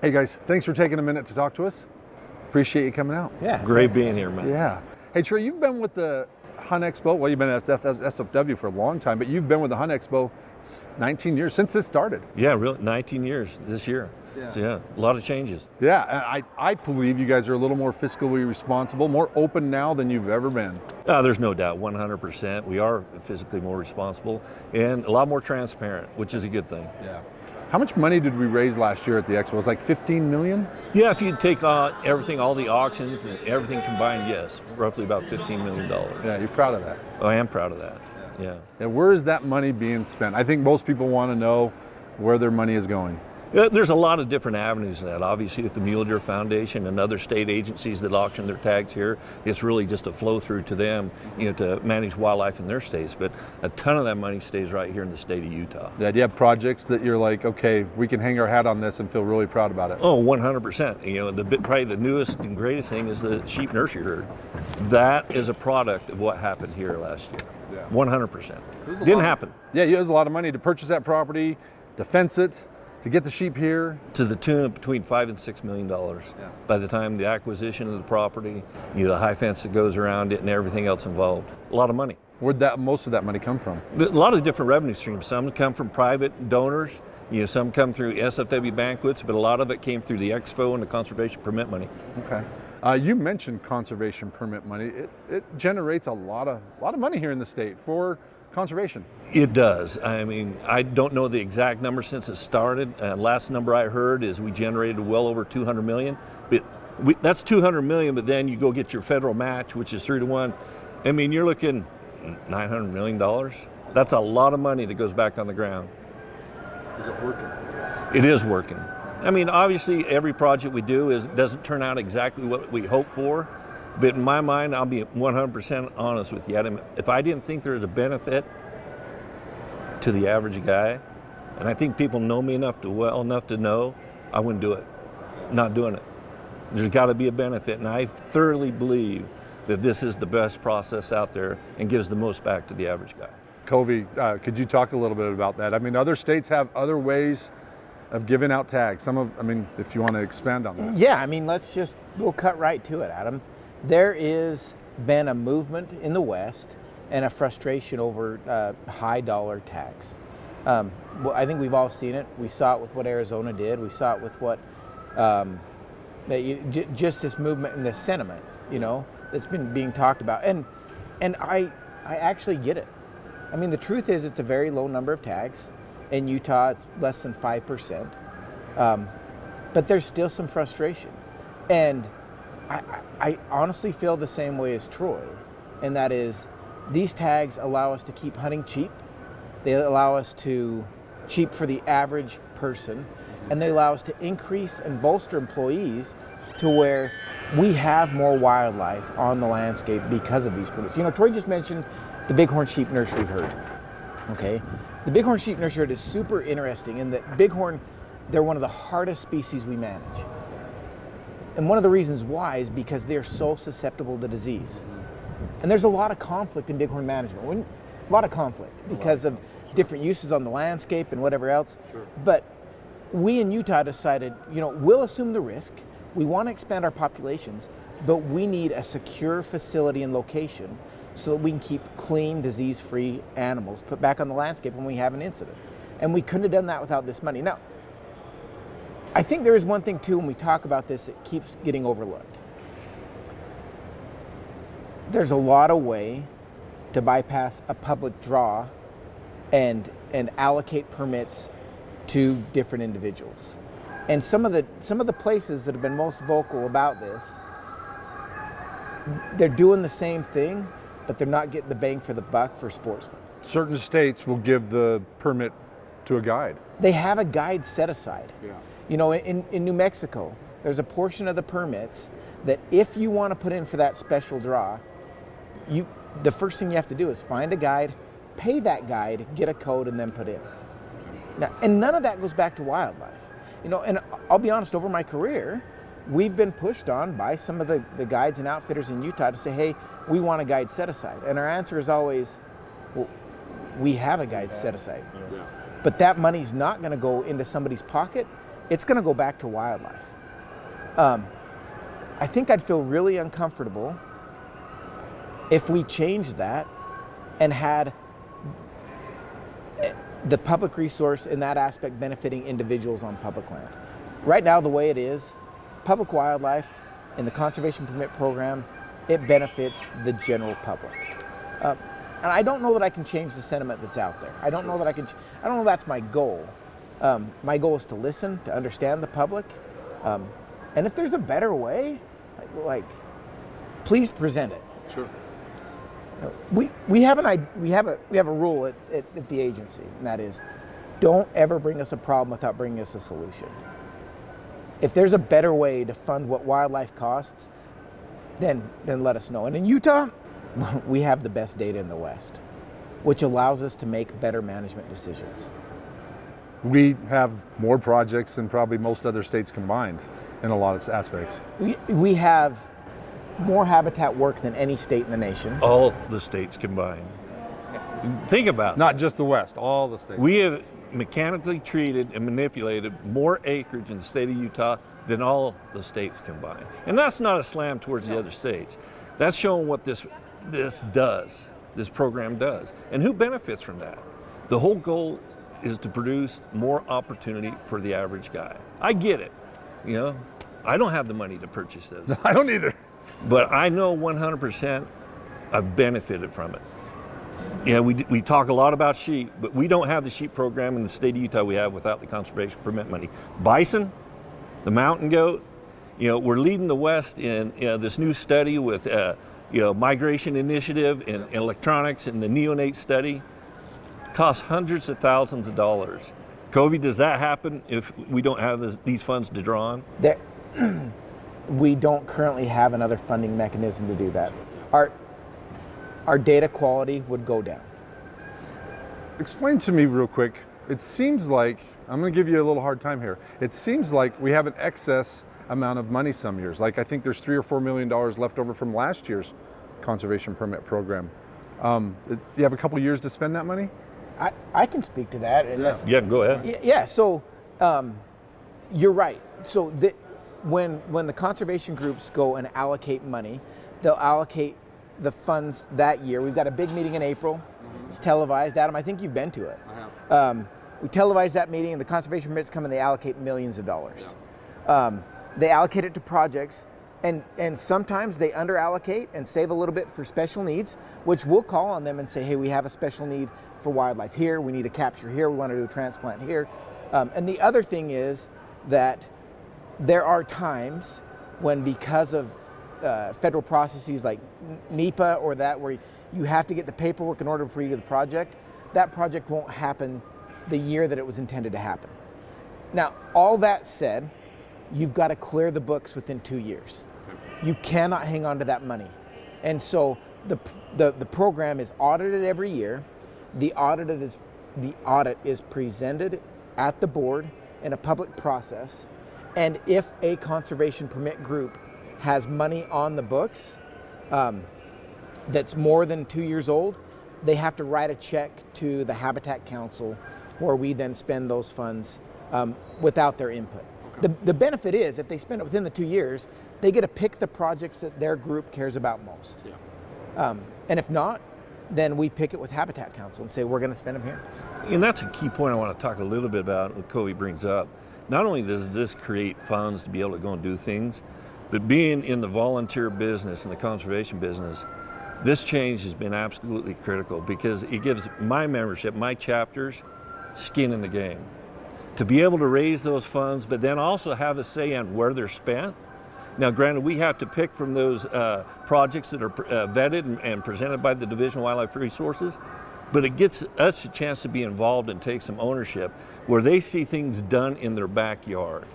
Hey guys, thanks for taking a minute to talk to us. Appreciate you coming out. Yeah. Great being here, man. Yeah. Hey Trey, you've been with the Hunt Expo. Well, you've been at SFW for a long time, but you've been with the Hunt Expo 19 years since this started. Yeah, really, 19 years this year. Yeah. So yeah, a lot of changes. Yeah, and I believe you guys are a little more fiscally responsible, more open now than you've ever been. There's no doubt, 100%. We are physically more responsible and a lot more transparent, which is a good thing. Yeah. How much money did we raise last year at the Expo? It was like 15 million? Yeah, if you take everything, all the auctions and everything combined, yes, roughly about $15 million. Yeah, you're proud of that. I am proud of that. Yeah. And where is that money being spent? I think most people want to know where their money is going. There's a lot of different avenues to that. Obviously, with the Mule Deer Foundation and other state agencies that auction their tags here, it's really just a flow through to them, to manage wildlife in their states. But a ton of that money stays right here in the state of Utah. Yeah, do you have projects that you're like, okay, we can hang our hat on this and feel really proud about it? Oh, 100%. Probably the newest and greatest thing is the sheep nursery herd. That is a product of what happened here last year. Yeah. 100%. Didn't happen. Yeah, it was a lot of money to purchase that property, to fence it, to get the sheep here. To the tune of between $5 and $6 million. Yeah. By the time the acquisition of the property, the high fence that goes around it and everything else involved. A lot of money. Where'd most of that money come from? A lot of different revenue streams. Some come from private donors, some come through SFW banquets, but a lot of it came through the Expo and the conservation permit money. Okay. You mentioned conservation permit money. It generates a lot of money here in the state for conservation. It does. I mean, I don't know the exact number since it started. Last number I heard is we generated well over 200 million. But that's 200 million, but then you go get your federal match, which is 3-to-1. I mean, you're looking $900 million. That's a lot of money that goes back on the ground. Is it working? It is working. I mean, obviously, every project we do doesn't turn out exactly what we hope for. But in my mind, I'll be 100% honest with you. If I didn't think there was a benefit to the average guy, and I think people know me enough to know, I wouldn't do it. Not doing it. There's got to be a benefit, and I thoroughly believe that this is the best process out there and gives the most back to the average guy. Covy, could you talk a little bit about that? I mean, other states have other ways of giving out tags. If you want to expand on that. Yeah, we'll cut right to it, Adam. There is been a movement in the West and a frustration over high dollar tax. I think we've all seen it. We saw it with what Arizona did. We saw it with what just this movement and this sentiment, that's been being talked about. And I actually get it. I mean, the truth is it's a very low number of tags. In Utah, it's less than 5%. But there's still some frustration. And I honestly feel the same way as Troy, and that is these tags allow us to keep hunting cheap. They allow us to cheap for the average person, and they allow us to increase and bolster employees to where we have more wildlife on the landscape because of these permits. Troy just mentioned the bighorn sheep nursery herd. Okay, the bighorn sheep nursery herd is super interesting in that bighorn, they're one of the hardest species we manage. And one of the reasons why is because they're so susceptible to disease. And there's a lot of conflict in bighorn management. A lot of conflict because of different uses on the landscape and whatever else. Sure. But we in Utah decided, we'll assume the risk. We want to expand our populations, but we need a secure facility and location so that we can keep clean, disease-free animals put back on the landscape when we have an incident. And we couldn't have done that without this money. Now, I think there is one thing too when we talk about this that keeps getting overlooked. There's a lot of way to bypass a public draw and allocate permits to different individuals. And some of the places that have been most vocal about this, they're doing the same thing, but they're not getting the bang for the buck for sportsmen. Certain states will give the permit to a guide. They have a guide set aside. Yeah. In New Mexico, there's a portion of the permits that if you want to put in for that special draw, the first thing you have to do is find a guide, pay that guide, get a code, and then put in. Now, and none of that goes back to wildlife. And I'll be honest, over my career, we've been pushed on by some of the guides and outfitters in Utah to say, hey, we want a guide set aside. And our answer is always, well, we have a guide set aside. Yeah. But that money's not going to go into somebody's pocket. it's going to go back to wildlife. I think I'd feel really uncomfortable if we changed that and had the public resource in that aspect benefiting individuals on public land. Right now, the way it is, public wildlife in the conservation permit program, it benefits the general public. And I don't know that I can change the sentiment that's out there. I don't know that I don't know that's my goal. My goal is to listen, to understand the public. And if there's a better way, like please present it. Sure. We have a rule at the agency, and that is, don't ever bring us a problem without bringing us a solution. If there's a better way to fund what wildlife costs, then let us know. And in Utah, we have the best data in the West, which allows us to make better management decisions. We have more projects than probably most other states combined in a lot of aspects. We have more habitat work than any state in the nation. All the states combined. Think about it. Not just the West, all the states. We have mechanically treated and manipulated more acreage in the state of Utah than all the states combined. And that's not a slam towards the other states. That's showing what this program does. And who benefits from that? The whole goal is to produce more opportunity for the average guy. I get it. You know, I don't have the money to purchase this. I don't either. But I know 100% I've benefited from it. You know, we talk a lot about sheep, but we don't have the sheep program in the state of Utah we have without the conservation permit money. Bison, the mountain goat, you know, we're leading the West in this new study with, migration initiative and electronics and the neonate study. Costs hundreds of thousands of dollars. Covey, does that happen if we don't have these funds to draw on? We don't currently have another funding mechanism to do that. Our data quality would go down. Explain to me real quick. It seems like, I'm going to give you a little hard time here. It seems like we have an excess amount of money some years. Like I think there's $3 or $4 million left over from last year's conservation permit program. You have a couple years to spend that money? I can speak to that. Unless, Yeah, go ahead. Yeah, so you're right. So when the conservation groups go and allocate money, they'll allocate the funds that year. We've got a big meeting in April. It's televised. Adam, I think you've been to it. I have. We televise that meeting, and the conservation permits come and they allocate millions of dollars. Yeah. They allocate it to projects, and sometimes they under-allocate and save a little bit for special needs, which we'll call on them and say, hey, we have a special need for wildlife here, we need a capture here, we want to do a transplant here. And the other thing is that there are times when, because of federal processes like NEPA or that, where you have to get the paperwork in order for you to do the project, that project won't happen the year that it was intended to happen. Now, all that said, you've got to clear the books within 2 years. You cannot hang on to that money. And so the program is audited every year. The audit is presented at the board in a public process. And if a conservation permit group has money on the books that's more than 2 years old, they have to write a check to the Habitat Council, where we then spend those funds without their input. Okay. The benefit is, if they spend it within the 2 years, they get to pick the projects that their group cares about most. Yeah. And if not, then we pick it with Habitat Council and say, we're going to spend them here. And that's a key point I want to talk a little bit about, what Covey brings up. Not only does this create funds to be able to go and do things, but being in the volunteer business and the conservation business, this change has been absolutely critical, because it gives my membership, my chapters, skin in the game. To be able to raise those funds, but then also have a say on where they're spent. Now, granted, we have to pick from those projects that are vetted and presented by the Division of Wildlife Resources, but it gets us a chance to be involved and take some ownership where they see things done in their backyard.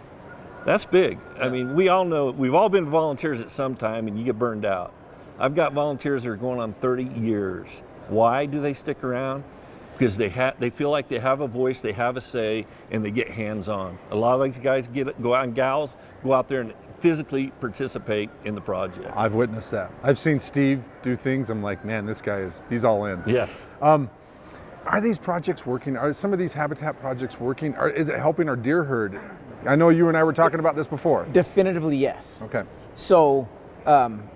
That's big. I mean, we all know, we've all been volunteers at some time, and you get burned out. I've got volunteers that are going on 30 years. Why do they stick around? Because they feel like they have a voice, they have a say, and they get hands-on. A lot of these guys go out, and gals go out there and physically participate in the project. I've witnessed that. I've seen Steve do things. I'm like, man, this guy he's all in. Yeah. Are these projects working? Are some of these habitat projects working? Is it helping our deer herd? I know you and I were talking about this before. Definitively yes. Okay. So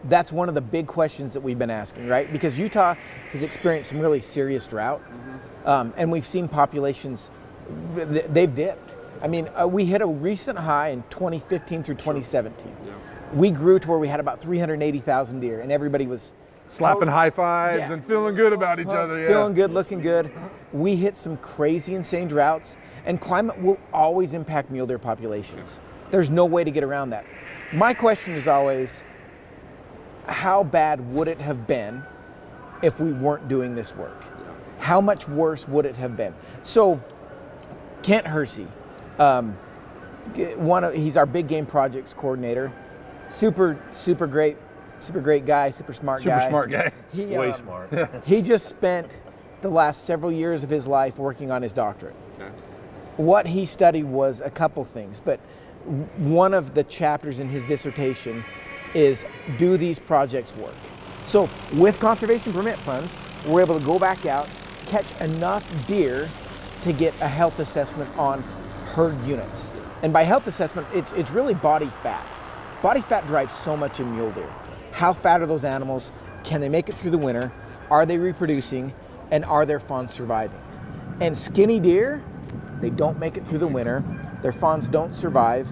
that's one of the big questions that we've been asking, right? Because Utah has experienced some really serious drought, and we've seen populations, they've dipped. I mean, we hit a recent high in 2015 through 2017. Yeah. We grew to where we had about 380,000 deer, and everybody was slapping high fives and feeling good about each other. Yeah. Feeling good, looking good. We hit some crazy, insane droughts, and climate will always impact mule deer populations. There's no way to get around that. My question is always, how bad would it have been if we weren't doing this work? How much worse would it have been? So, Kent Hersey, he's our big game projects coordinator. Super great guy, super smart guy. Super smart guy. Way smart. He just spent the last several years of his life working on his doctorate. Okay. What he studied was a couple things, but one of the chapters in his dissertation is, do these projects work? So with conservation permit funds, we're able to go back out, catch enough deer to get a health assessment on herd units. And by health assessment, it's really body fat. Body fat drives so much in mule deer. How fat are those animals? Can they make it through the winter? Are they reproducing? And are their fawns surviving? And skinny deer, they don't make it through the winter. Their fawns don't survive,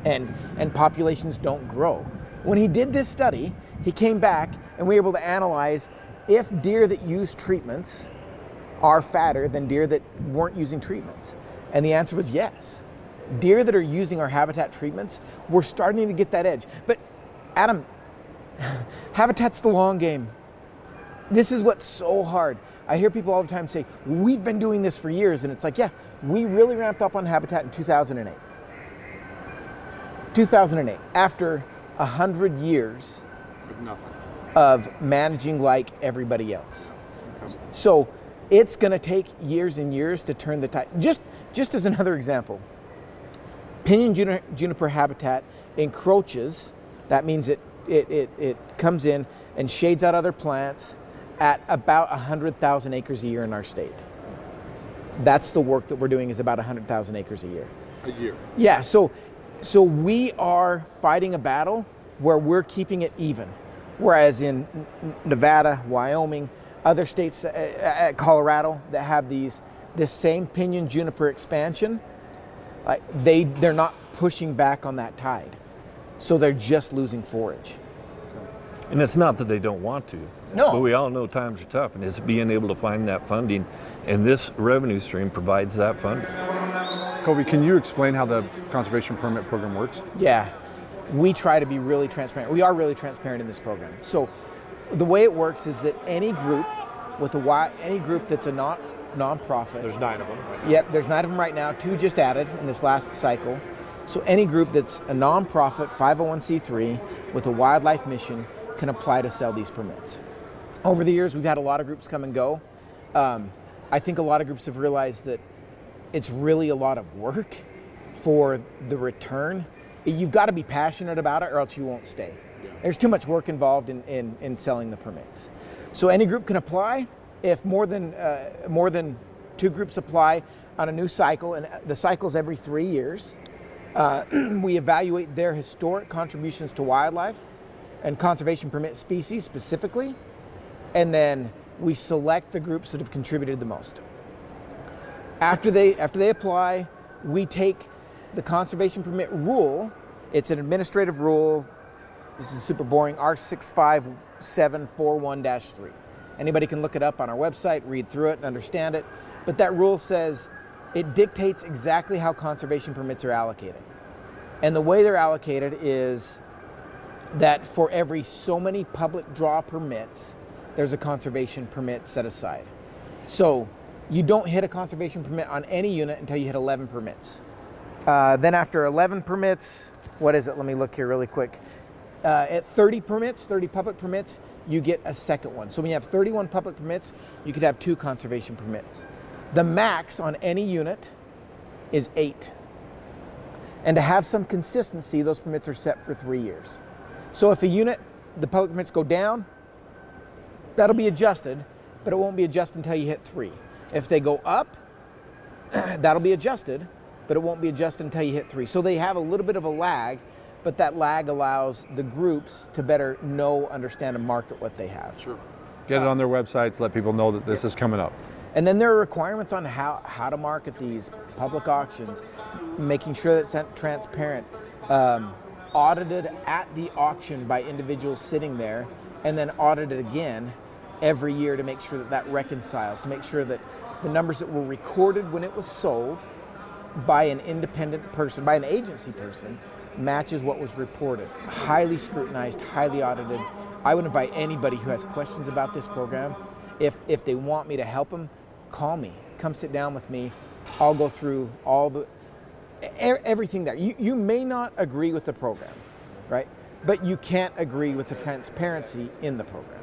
and populations don't grow. When he did this study, he came back and we were able to analyze if deer that use treatments are fatter than deer that weren't using treatments. And the answer was yes. Deer that are using our habitat treatments, we're starting to get that edge. But Adam, habitat's the long game. This is what's so hard. I hear people all the time say, we've been doing this for years. And it's like, yeah, we really ramped up on habitat in 2008. 2008, after 100 years of managing like everybody else. Okay. So it's gonna take years and years to turn the tide. Just as another example, pinyon juniper habitat encroaches. That means it comes in and shades out other plants at about 100,000 acres a year in our state. That's the work that we're doing, is about 100,000 acres a year. A year? Yeah, so we are fighting a battle where we're keeping it even. Whereas in Nevada, Wyoming, other states, Colorado, that have this same pinyon juniper expansion, they're not pushing back on that tide. So they're just losing forage. And it's not that they don't want to. No. But we all know times are tough, and it's being able to find that funding, and this revenue stream provides that funding. Covy, can you explain how the conservation permit program works? Yeah, we try to be really transparent. We are really transparent in this program. So the way it works is that any group that's a nonprofit. There's 9 of them. Right? Yep, there's 9 of them right now, 2 just added in this last cycle. So any group that's a nonprofit 501c3 with a wildlife mission can apply to sell these permits. Over the years, we've had a lot of groups come and go. I think a lot of groups have realized that it's really a lot of work for the return. You've got to be passionate about it or else you won't stay. Yeah. There's too much work involved in selling the permits. So any group can apply. If more than 2 groups apply on a new cycle, and the cycle's every 3 years, we evaluate their historic contributions to wildlife and conservation permit species specifically, and then we select the groups that have contributed the most. After they apply, we take the conservation permit rule. It's an administrative rule. This is super boring, R65741-3. Anybody can look it up on our website, read through it and understand it. But that rule says it dictates exactly how conservation permits are allocated. And the way they're allocated is that for every so many public draw permits, there's a conservation permit set aside. So you don't hit a conservation permit on any unit until you hit 11 permits. Then after 11 permits, what is it? Let me look here really quick. At 30 public permits, you get a second one. So when you have 31 public permits, you could have 2 conservation permits. The max on any unit is 8. And to have some consistency, those permits are set for 3 years. So if a unit, the public permits go down, that'll be adjusted, but it won't be adjusted until you hit 3. If they go up, that'll be adjusted, but it won't be adjusted until you hit 3. So they have a little bit of a lag, but that lag allows the groups to better understand and market what they have. Sure. Get it on their websites, let people know that this is coming up. And then there are requirements on how to market these public auctions, making sure that it's transparent, audited at the auction by individuals sitting there, and then audited again every year to make sure that that reconciles, to make sure that the numbers that were recorded when it was sold by an independent person, by an agency person, matches what was reported. Highly scrutinized, highly audited. I would invite anybody who has questions about this program, if they want me to help them, call me, come sit down with me. I'll go through everything there. You may not agree with the program, right? But you can't agree with the transparency in the program.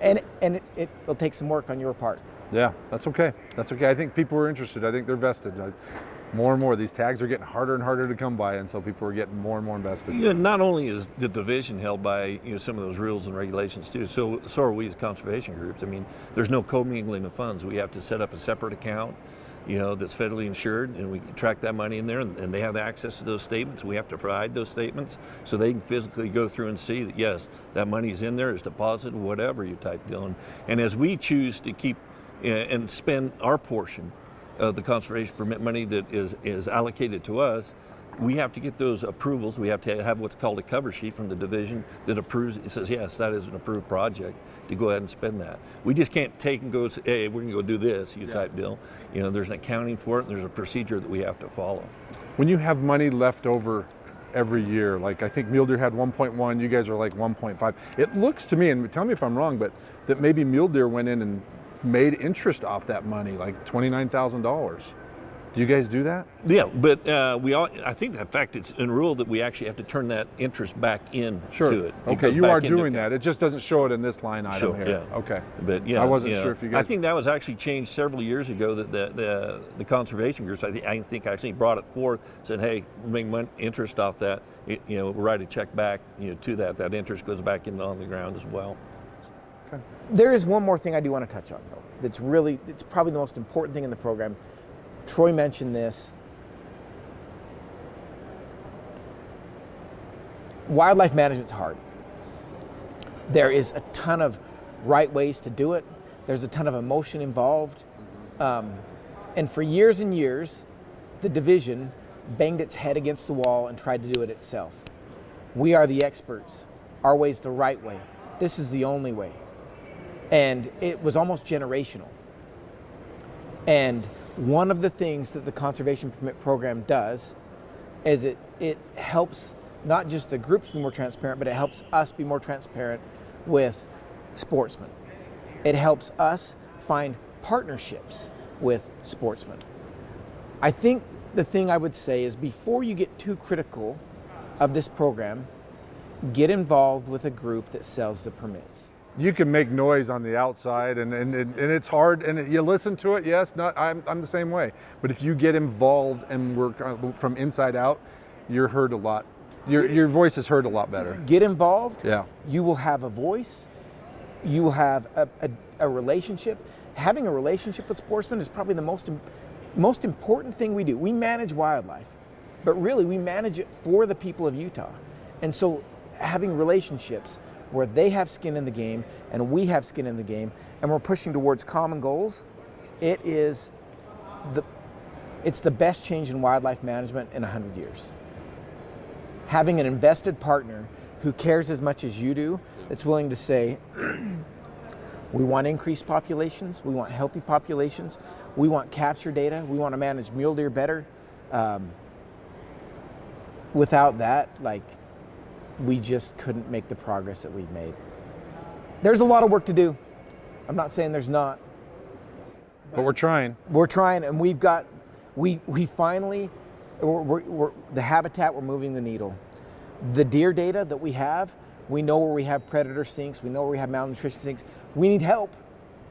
And it will take some work on your part. Yeah, that's okay. That's okay. I think people are interested. I think they're vested. More and more, these tags are getting harder and harder to come by, and so people are getting more and more invested. Yeah, not only is the division held by some of those rules and regulations too, so are we as conservation groups. I mean, there's no commingling of funds. We have to set up a separate account, that's federally insured, and we track that money in there, and they have access to those statements. We have to provide those statements so they can physically go through and see that, yes, that money's in there, it's deposited, whatever you type deal. And as we choose to keep and spend our portion of the conservation permit money that is allocated to us, we have to get those approvals. We have to have what's called a cover sheet from the division that approves. It says, yes, that is an approved project, to go ahead and spend that. We just can't take and go say, hey, we're gonna go do this, type deal. There's an accounting for it, and there's a procedure that we have to follow. When you have money left over every year, like I think Mule Deer had 1.1, you guys are like 1.5. It looks to me, and tell me if I'm wrong, but that maybe Mule Deer went in and made interest off that money, like $29,000. Do you guys do that? Yeah, but I think, in fact, it's in rule that we actually have to turn that interest back in to it. Okay, you are doing that. It just doesn't show it in this line item here. Yeah. Okay. But yeah, I wasn't sure if you guys. I think that was actually changed several years ago. That the conservation groups, I think actually brought it forth, said, hey, we're making interest off that. Write a check back, to that. That interest goes back in on the ground as well. Okay. There is one more thing I do want to touch on, though. It's probably the most important thing in the program. Troy mentioned this. Wildlife management's hard. There is a ton of right ways to do it. There's a ton of emotion involved. And for years and years, the division banged its head against the wall and tried to do it itself. We are the experts. Our way's the right way. This is the only way. And it was almost generational. And one of the things that the Conservation Permit Program does is it helps not just the groups be more transparent, but it helps us be more transparent with sportsmen. It helps us find partnerships with sportsmen. I think the thing I would say is, before you get too critical of this program, get involved with a group that sells the permits. You can make noise on the outside, and it's hard, and you listen to it. Yes, I'm the same way. But if you get involved and work from inside out, you're heard a lot. Your voice is heard a lot better. Get involved. Yeah. You will have a voice. You will have a relationship. Having a relationship with sportsmen is probably the most important thing we do. We manage wildlife, but really we manage it for the people of Utah. And so having relationships where they have skin in the game and we have skin in the game, and we're pushing towards common goals, it's the best change in wildlife management in 100 years. Having an invested partner who cares as much as you do, that's willing to say, we want increased populations, we want healthy populations, we want capture data, we want to manage mule deer better. Without that, we just couldn't make the progress that we've made. There's a lot of work to do. I'm not saying there's not. But we're trying. We're trying, and we finally, the habitat, we're moving the needle. The deer data that we have, we know where we have predator sinks, we know where we have malnutrition sinks. We need help.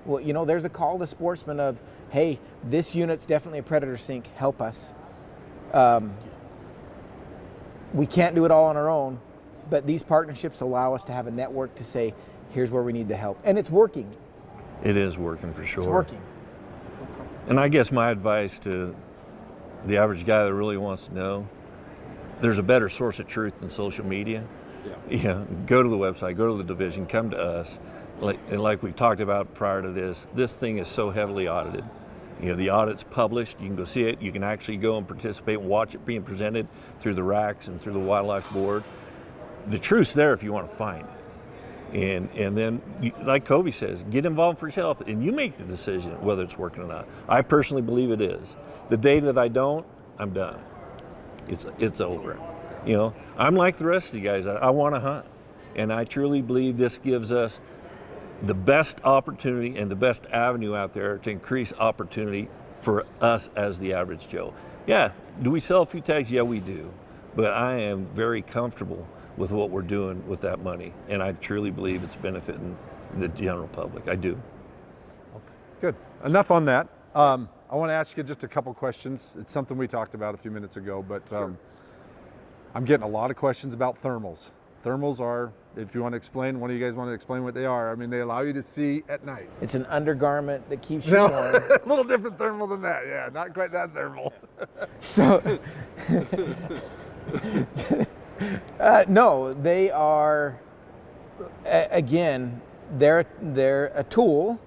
Well, there's a call to sportsmen of, hey, this unit's definitely a predator sink, help us. We can't do it all on our own, but these partnerships allow us to have a network to say, here's where we need the help. And it's working. It is working for sure. It's working. And I guess my advice to the average guy that really wants to know, there's a better source of truth than social media. Yeah, go to the website, go to the division, come to us. Like we've talked about prior to this thing is so heavily audited. The audit's published. You can go see it. You can actually go and participate and watch it being presented through the racks and through the wildlife board. The truth's there if you want to find it. And then, like Covy says, get involved for yourself, and you make the decision whether it's working or not. I personally believe it is. The day that I don't, I'm done. It's over. I'm like the rest of you guys. I want to hunt, and I truly believe this gives us the best opportunity and the best avenue out there to increase opportunity for us as the average Joe. Yeah, do we sell a few tags? Yeah, we do. But I am very comfortable with what we're doing with that money, and I truly believe it's benefiting the general public. I do. Good. Enough on that. I want to ask you just a couple questions. It's something we talked about a few minutes ago, but Sure. I'm getting a lot of questions about thermals. Thermals are, if you want to explain, one of you guys want to explain what they are? I mean, they allow you to see at night. It's an undergarment that keeps you warm. A little different thermal than that. Yeah, not quite that thermal. So, no, they are, again, they're a tool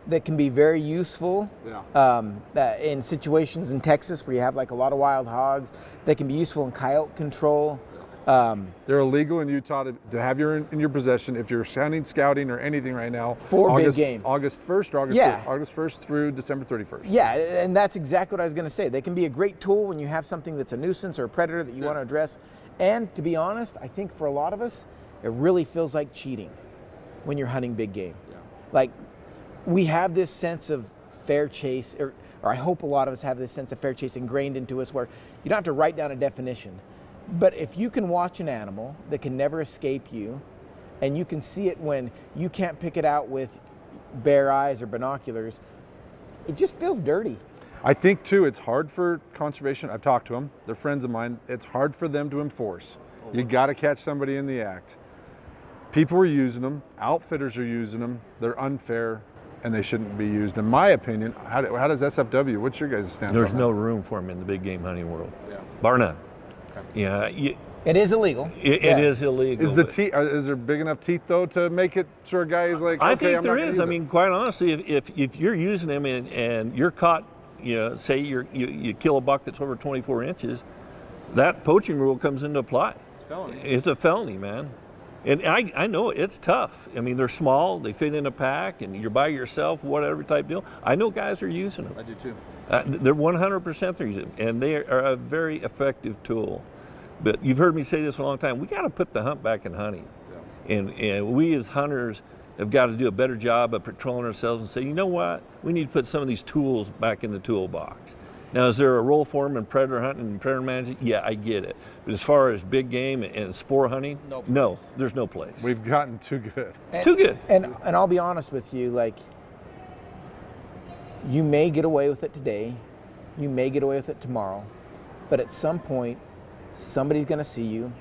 that can be very useful in situations in Texas where you have like a lot of wild hogs. They can be useful in coyote control. They're illegal in Utah to have in your possession if you're hunting, scouting, or anything right now. For big game. August 1st or August Yeah. 1st? August 1st through December 31st. Yeah, and that's exactly what I was going to say. They can be a great tool when you have something that's a nuisance or a predator that you want to address. And to be honest, I think for a lot of us, it really feels like cheating when you're hunting big game. Yeah. Like, we have this sense of fair chase, or I hope a lot of us have this sense of fair chase ingrained into us where you don't have to write down a definition. But if you can watch an animal that can never escape you, and you can see it when you can't pick it out with bare eyes or binoculars, it just feels dirty. I think too, it's hard for conservation. I've talked to them. They're friends of mine. It's hard for them to enforce. You got to catch somebody in the act. People are using them. Outfitters are using them. They're unfair, and they shouldn't be used. In my opinion, how does SFW? What's your guys' stance on that? There's no room for them in the big game hunting world, bar none. Yeah, It is illegal. It is illegal. Is there big enough teeth though to make it so a guy is like, I okay, think I'm there not gonna is. use I it? mean, quite honestly, if you're using them and you're caught, say you kill a buck that's over 24 inches, that poaching rule comes into play. It's felony. It's a felony, man. And I know it's tough. I mean, they're small, they fit in a pack, and you're by yourself, whatever type deal. I know guys are using them. I do too. They're 100% they're using them, and they are a very effective tool. But you've heard me say this for a long time. We got to put the hunt back in hunting, and we as hunters have got to do a better job of patrolling ourselves and say, you know what, we need to put some of these tools back in the toolbox. Now, is there a role for them in predator hunting and predator management? Yeah, I get it. But as far as big game and spore hunting, no, there's no place. We've gotten too good. Too good. And I'll be honest with you, like, you may get away with it today, you may get away with it tomorrow, but at some point, somebody's going to see you,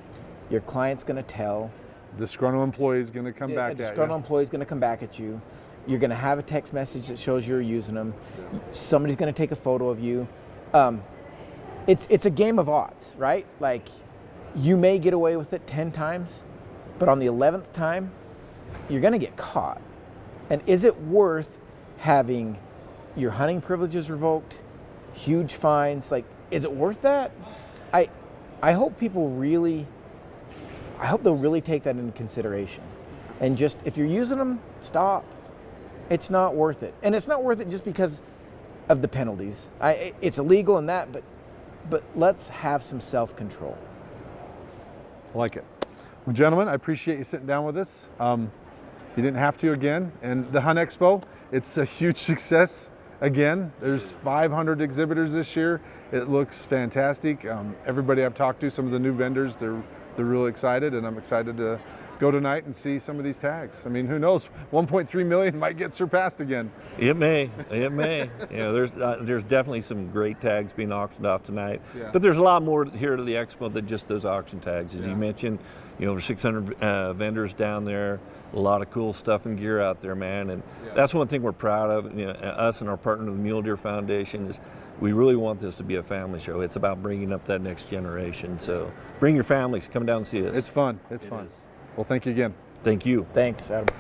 your client's going to tell. Disgruntled employee is going to come back A at you. disgruntled employee is going to come back at you. You're going to have a text message that shows you're using them. Somebody's going to take a photo of you. It's a game of odds, right? Like, you may get away with it 10 times, but on the 11th time, you're going to get caught. And is it worth having your hunting privileges revoked, huge fines? Like, is it worth that? I hope they'll really take that into consideration. And just, if you're using them, stop. It's not worth it. And it's not worth it just because of the penalties. It's illegal in that, but let's have some self-control. I like it. Well, gentlemen, I appreciate you sitting down with us. You didn't have to again. And the Hunt Expo, it's a huge success. Again, there's 500 exhibitors this year. It looks fantastic. Everybody I've talked to, some of the new vendors, they're really excited, and I'm excited to go tonight and see some of these tags. I mean, who knows? 1.3 million might get surpassed again. It may. There's definitely some great tags being auctioned off tonight. Yeah. But there's a lot more here to the Expo than just those auction tags. As Yeah. you mentioned, over 600 vendors down there. A lot of cool stuff and gear out there, man. And that's one thing we're proud of. Us and our partner, the Mule Deer Foundation, is we really want this to be a family show. It's about bringing up that next generation. So bring your families, come down and see us. It's fun. It's fun. is. Well, thank you again. Thank you. Thanks, Adam.